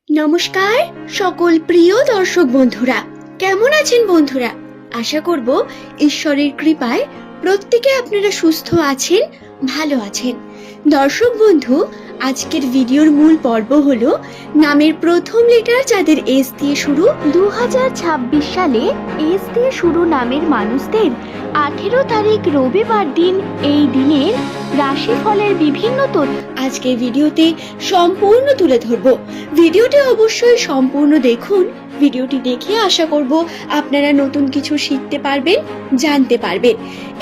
নমস্কার সকল প্রিয় দর্শক বন্ধুরা, কেমন আছেন বন্ধুরা? আশা করব ঈশ্বরের কৃপায় প্রত্যেকে আপনারা সুস্থ আছেন, ভালো আছেন। দর্শক বন্ধু, আজকের ভিডিওর মূল পর্ব হলো নামের প্রথম লেটার যাদের এস দিয়ে শুরু। 2026 সালে এস দিয়ে শুরু নামের মানুষদের 18 তারিখ রবিবার দিন এই দিনের রাশিফলের বিভিন্ন তথ্য আজকের ভিডিওতে সম্পূর্ণ তুলে ধরব। ভিডিওটি অবশ্যই সম্পূর্ণ দেখুন। ভিডিওটি দেখে আশা করব আপনারা নতুন কিছু শিখতে পারবেন, জানতে পারবেন।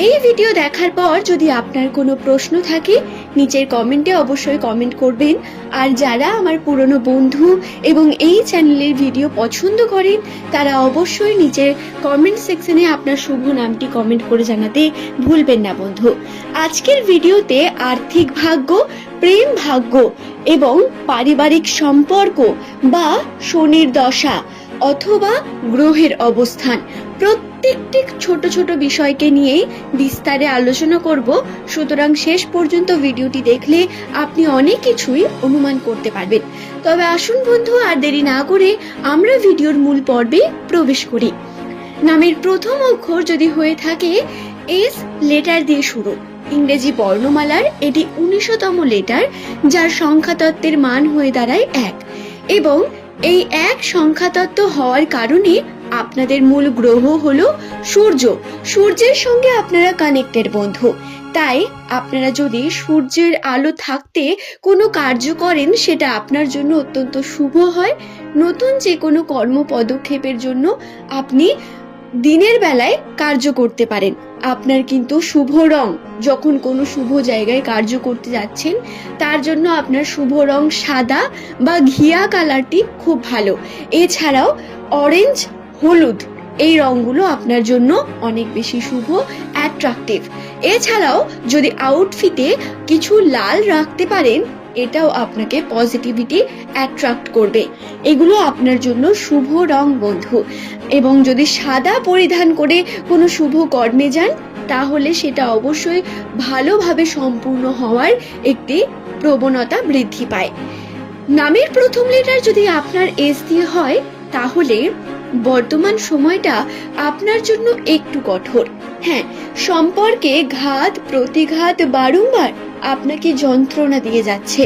এই ভিডিও দেখার পর যদি আপনার কোনো প্রশ্ন থাকে নিচের কমেন্টে অবশ্যই কমেন্ট করবেন। আর যারা আমার পুরনো বন্ধু এবং এই চ্যানেলের ভিডিও পছন্দ করেন তারা অবশ্যই নিচের কমেন্ট সেকশনে আপনার শুভ নামটি কমেন্ট করে জানাতে ভুলবেন না বন্ধু। আজকের ভিডিওতে আর্থিক ভাগ্য, প্রেম ভাগ্য এবং পারিবারিক সম্পর্ক বা শনির দশা অথবা গ্রহের অবস্থান প্রত্যেকটি ছোট ছোট বিষয়কে নিয়ে বিস্তারে আলোচনা করব। সুতরাং শেষ পর্যন্ত ভিডিওটি দেখলে আপনি অনেক কিছুই অনুমান করতে পারবেন। তবে আসুন বন্ধু, আর দেরি না করে আমরা ভিডিওর মূল পর্বে প্রবেশ করি। নামের প্রথম অক্ষর যদি হয়ে থাকে এস লেটার দিয়ে শুরু, ইংরেজি বর্ণমালার এটি 19তম লেটার, যার সংখ্যাতত্ত্বের মান হয়ে দাঁড়ায় 1 এবং এই 1 সংখ্যাতত্ত্ব হওয়ার কারণে আপনাদের মূল গ্রহ হলো সূর্য। সূর্যের সঙ্গে আপনারা কানেক্টেড বন্ধু। তাই আপনারা যদি সূর্যের আলো থাকতে কোনো কার্য করেন সেটা আপনার জন্য অত্যন্ত শুভ হয়। নতুন যে কোনো কর্ম পদক্ষেপের জন্য আপনি দিনের বেলায় কার্য করতে পারেন। আপনার কিন্তু শুভ রং, যখন কোনো শুভ জায়গায় কার্য করতে যাচ্ছেন তার জন্য আপনার শুভ রং সাদা বা ঘিয়া কালারটি খুব ভালো। এছাড়াও অরেঞ্জ, হলুদ এই রংগুলো আপনার জন্য অনেক বেশি শুভ, অ্যাট্রাকটিভ। এছাড়াও যদি আউটফিটে কিছু লাল রাখতে পারেন এটাও আপনাকে পজিটিভিটি অ্যাট্রাক্ট করবে। এগুলো আপনার জন্য শুভ রং বন্ধু। এবং যদি সাদা পরিধান করে কোনো শুভ কর্মে যান তাহলে সেটা অবশ্যই ভালোভাবে সম্পূর্ণ হওয়ার একটি প্রবণতা বৃদ্ধি পায়। নামের প্রথম লেটার যদি আপনার এস দিয়ে হয় তাহলে বর্তমান সময়টা আপনার জন্য একটু কঠোর। হ্যাঁ, সম্পর্কে ঘাত প্রতিঘাত বারংবার আপনাকে যন্ত্রণা দিয়ে যাচ্ছে।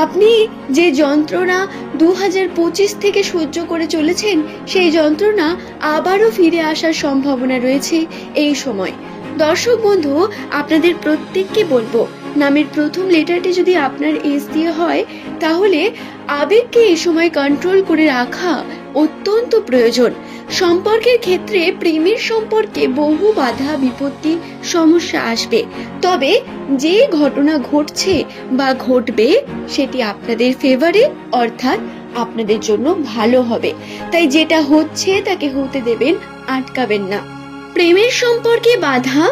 আপনি যে যন্ত্রণা 2025 থেকে সহ্য করে চলেছেন সেই যন্ত্রণা আবারও ফিরে আসার সম্ভাবনা রয়েছে এই সময়। দর্শক বন্ধু, আপনাদের প্রত্যেককে বলবো নামের প্রথম লেটারটি যদি আপনার এস দিয়ে হয় তাহলে আবেগকে এই সময় কন্ট্রোল করে রাখা অত্যন্ত প্রয়োজন। সম্পর্কের ক্ষেত্রে প্রেমের সম্পর্কে বহু বাধা বিপত্তি সমস্যা আসবে, তবে যে ঘটনা ঘটছে বা ঘটবে সেটি আপনাদের ফেভারে, অর্থাৎ আপনাদের জন্য ভালো হবে। তাই যেটা হচ্ছে তাকে হতে দেবেন, আটকাবেন না। প্রেমের সম্পর্কে বাধা,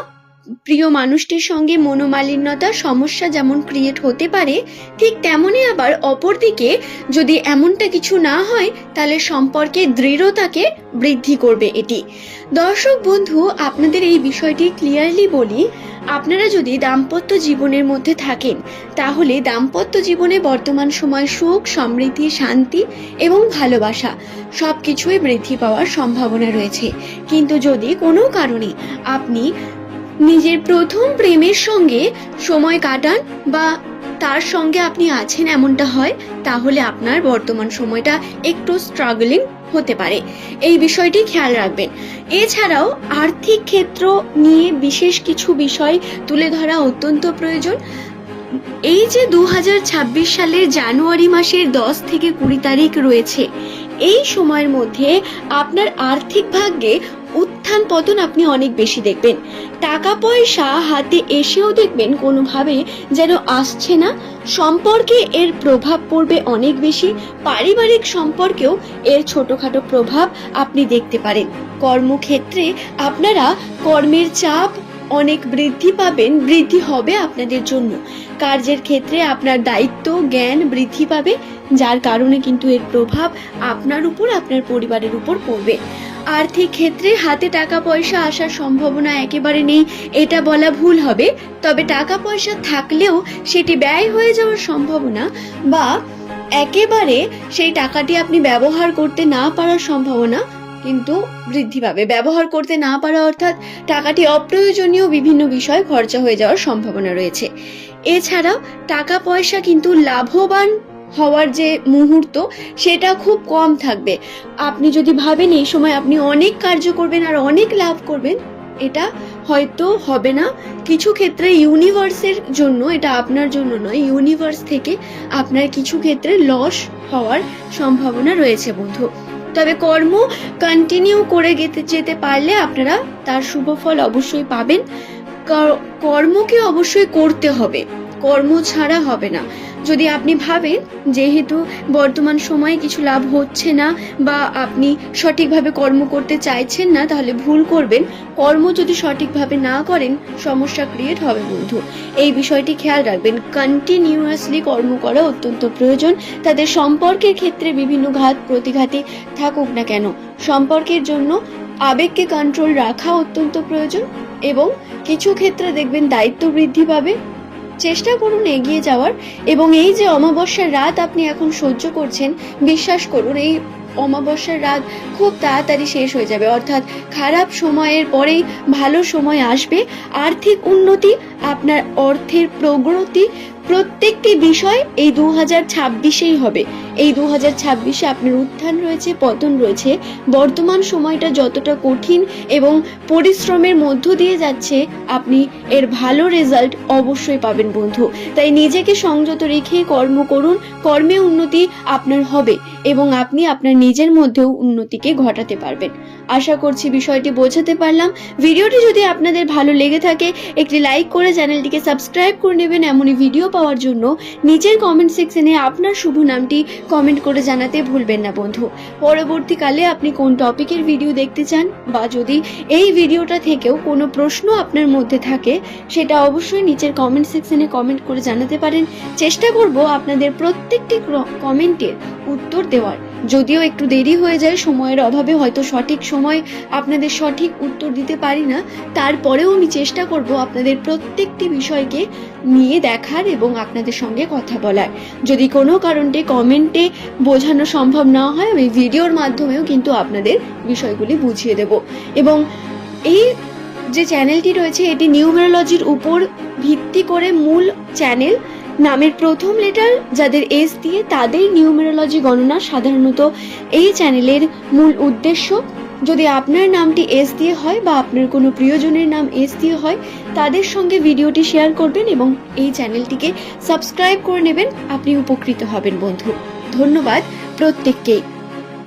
প্রিয় মানুষটির সঙ্গে মনোমালিন্যতা সমস্যা যেমন ক্রিয়েট হতে পারে, ঠিক তেমনই আবার অপরদিকে যদি এমনটা কিছু না হয় তাহলে সম্পর্কে দৃঢ়তাকে বৃদ্ধি করবে এটি। দর্শক বন্ধু, আপনাদের এই বিষয়টি ক্লিয়ারলি বলি, আপনারা যদি দাম্পত্য জীবনের মধ্যে থাকেন তাহলে দাম্পত্য জীবনে বর্তমান সময় সুখ, সমৃদ্ধি, শান্তি এবং ভালোবাসা সবকিছুই বৃদ্ধি পাওয়ার সম্ভাবনা রয়েছে। কিন্তু যদি কোনো কারণে আপনি নিজের প্রথম প্রেমের সঙ্গে সময় কাটান বা তার সঙ্গে আপনি আছেন এমনটা হয় তাহলে আপনার বর্তমান সময়টা একটু স্ট্রাগলিং হতে পারে, এই বিষয়টি খেয়াল রাখবেন। এছাড়াও আর্থিক ক্ষেত্র নিয়ে বিশেষ কিছু বিষয় তুলে ধরা অত্যন্ত প্রয়োজন। এই যে 2026 সালের জানুয়ারি মাসের 10 থেকে 20 তারিখ রয়েছে, এই সময়ের মধ্যে আপনার আর্থিক ভাগ্যে উত্থান পতন আপনি অনেক বেশি দেখবেন। টাকা পয়সা হাতে এসেও দেখবেন কোনোভাবে যেন আসছে না। সম্পর্কে এর প্রভাব পড়বে অনেক বেশি। পারিবারিক সম্পর্কেও এর ছোটখাটো প্রভাব আপনি দেখতে পারেন। কর্মক্ষেত্রে আপনারা কর্মের চাপ অনেক বৃদ্ধি পাবেন, বৃদ্ধি হবে আপনাদের জন্য। কার্যের ক্ষেত্রে আপনার দায়িত্ব জ্ঞান বৃদ্ধি পাবে, যার কারণে কিন্তু এর প্রভাব আপনার উপর, আপনার পরিবারের উপর পড়বে। আর্থিক ক্ষেত্রে হাতে টাকা পয়সা আসার সম্ভাবনা একেবারে নেই এটা বলা ভুল হবে, তবে টাকা পয়সা থাকলেও সেটি ব্যয় হয়ে যাওয়ার সম্ভাবনা বা একেবারে সেই টাকাটি আপনি ব্যবহার করতে না পারার সম্ভাবনা কিন্তু বৃদ্ধি পাবে। ব্যবহার করতে না পারা অর্থাৎ টাকাটি অপ্রয়োজনীয় বিভিন্ন বিষয় খরচা হয়ে যাওয়ার সম্ভাবনা রয়েছে। এছাড়াও টাকা পয়সা কিন্তু লাভবান হওয়ার যে মুহূর্ত সেটা খুব কম থাকবে। আপনি যদি ভাবেন এই সময় আপনি অনেক কার্য করবেন আর অনেক লাভ করবেন, এটা হয়তো হবে না। কিছু ক্ষেত্রে ইউনিভার্সের জন্য, এটা আপনার জন্য নয়, ইউনিভার্স থেকে আপনার কিছু ক্ষেত্রে লস হওয়ার সম্ভাবনা রয়েছে বন্ধু। তবে কর্ম কন্টিনিউ করে যেতে পারলে আপনারা তার শুভ ফল অবশ্যই পাবেন। কর্মকে অবশ্যই করতে হবে, কর্ম ছাড়া হবে না। যদি আপনি ভাবেন যেহেতু বর্তমান সময়ে কিছু লাভ হচ্ছে না বা আপনি সঠিকভাবে কর্ম করতে চাইছেন না, তাহলে ভুল করবেন। কর্ম যদি সঠিকভাবে না করেন সমস্যা ক্রিয়েট হবে বন্ধু। এই বিষয়টি খেয়াল রাখবেন। কন্টিনিউয়াসলি কর্ম করা অত্যন্ত প্রয়োজন। তাদের সম্পর্কের ক্ষেত্রে বিভিন্ন ঘাত প্রতিঘাতই থাকুক না কেন, সম্পর্কের জন্য আবেগকে কন্ট্রোল রাখা অত্যন্ত প্রয়োজন। এবং কিছু ক্ষেত্রে দেখবেন দায়িত্ব বৃদ্ধি পাবে। চেষ্টা করুন এগিয়ে যাওয়ার। এবং এই যে অমাবস্যার রাত আপনি এখন সহ্য করছেন, বিশ্বাস করুন এই অমাবস্যার রাত খুব তাড়াতাড়ি শেষ হয়ে যাবে। অর্থাৎ খারাপ সময়ের পরেই ভালো সময় আসবে। আর্থিক উন্নতি, আপনার অর্থের প্রগতি, প্রত্যেকটি বিষয় এই 2026-এই হবে। এই 2026-এ আপনার উত্থান রয়েছে, পতন রয়েছে। বর্তমান সময়টা যতটা কঠিন এবং পরিশ্রমের মধ্য দিয়ে যাচ্ছে, আপনি এর ভালো রেজাল্ট অবশ্যই পাবেন বন্ধু। তাই নিজেকে সংযত রেখে কর্ম করুন। কর্মে উন্নতি আপনার হবে এবং আপনি আপনার নিজের মধ্যেও উন্নতিকে ঘটাতে পারবেন। আশা করছি বিষয়টি বোঝাতে পারলাম। ভিডিওটি যদি আপনাদের ভালো লেগে থাকে একটি লাইক করে চ্যানেলটিকে সাবস্ক্রাইব করে নেবেন। এমনই ভিডিও পাওয়ার জন্য নিচের কমেন্ট সেকশনে আপনার শুভ নামটি কমেন্ট করে জানাতে ভুলবেন না বন্ধু। পরবর্তীকালে আপনি কোন টপিকের ভিডিও দেখতে চান বা যদি এই ভিডিওটা থেকেও কোনো প্রশ্ন আপনার মধ্যে থাকে, সেটা অবশ্যই নিচের কমেন্ট সেকশনে কমেন্ট করে জানাতে পারেন। চেষ্টা করব আপনাদের প্রত্যেকটি কমেন্টের উত্তর দেওয়ার। যদিও একটু দেরি হয়ে যায়, সময়ের অভাবে হয়তো সঠিক সময় আপনাদের সঠিক উত্তর দিতে পারি না, তারপরেও আমি চেষ্টা করব আপনাদের প্রত্যেকটি বিষয়কে নিয়ে দেখার এবং আপনাদের সঙ্গে কথা বলার। যদি কোনো কারণে কমেন্টে বোঝানো সম্ভব না হয়, আমি ভিডিওর মাধ্যমেও কিন্তু আপনাদের বিষয়গুলি বুঝিয়ে দেব। এবং এই যে চ্যানেলটি রয়েছে এটি নিউমেরোলজির উপর ভিত্তি করে মূল চ্যানেল। নামের প্রথম লেটার যাদের এস দিয়ে তাদের নিউমেরোলজি গণনা সাধারণত এই চ্যানেলের মূল উদ্দেশ্য। যদি আপনার নামটি এস দিয়ে হয় বা আপনার কোনো প্রিয়জনের নাম এস দিয়ে হয়, তাদের সঙ্গে ভিডিওটি শেয়ার করবেন এবং এই চ্যানেলটিকে সাবস্ক্রাইব করে নেবেন। আপনি উপকৃত হবেন বন্ধু। ধন্যবাদ প্রত্যেককেই।